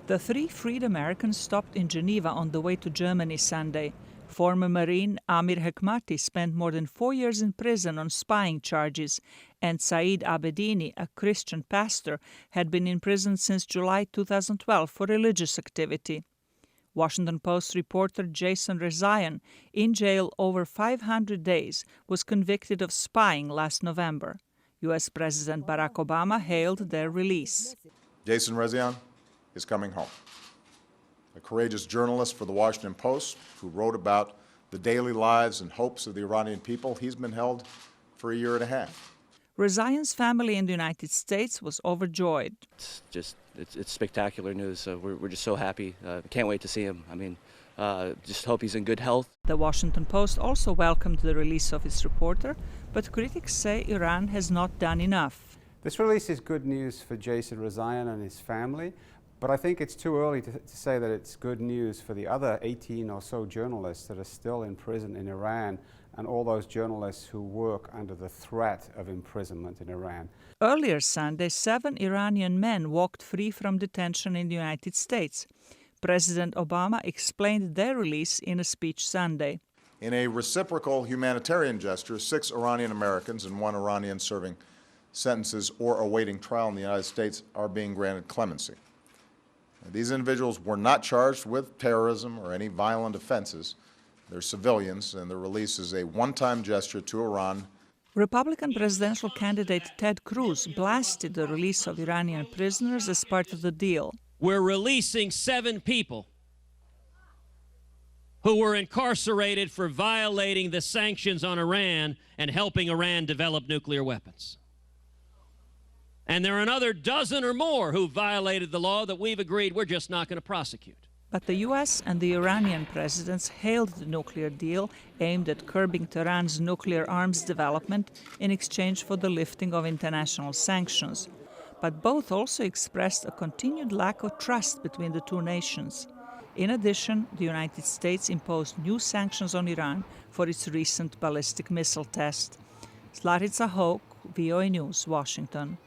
The three freed Americans stopped in Geneva on the way to Germany Sunday. Former Marine Amir Hekmati spent more than 4 years in prison on spying charges, and Saeed Abedini, a Christian pastor, had been in prison since July 2012 for religious activity. Washington Post reporter Jason Rezaian, in jail over 500 days, was convicted of spying last November. U.S. President Barack Obama hailed their release. Jason Rezaian is coming home. A courageous journalist for the Washington Post who wrote about the daily lives and hopes of the Iranian people. He's been held for a year and a half. Rezaian's family in the United States was overjoyed. It's spectacular news. We're just so happy. Can't wait to see him. Just hope he's in good health. The Washington Post also welcomed the release of its reporter, but critics say Iran has not done enough. This release is good news for Jason Rezaian and his family, but I think it's too early to say that it's good news for the other 18 or so journalists that are still in prison in Iran, and all those journalists who work under the threat of imprisonment in Iran. Earlier Sunday, 7 Iranian men walked free from detention in the United States. President Obama explained their release in a speech Sunday. In a reciprocal humanitarian gesture, 6 Iranian Americans and 1 Iranian serving sentences or awaiting trial in the United States are being granted clemency. These individuals were not charged with terrorism or any violent offenses. They're civilians, and the release is a one-time gesture to Iran. Republican presidential candidate Ted Cruz blasted the release of Iranian prisoners as part of the deal. We're releasing 7 people who were incarcerated for violating the sanctions on Iran and helping Iran develop nuclear weapons. And there are another dozen or more who violated the law that we've agreed we're just not going to prosecute. But the U.S. and the Iranian presidents hailed the nuclear deal aimed at curbing Tehran's nuclear arms development in exchange for the lifting of international sanctions. But both also expressed a continued lack of trust between the two nations. In addition, the United States imposed new sanctions on Iran for its recent ballistic missile test. Zlatica, Hoke, VOA News, Washington.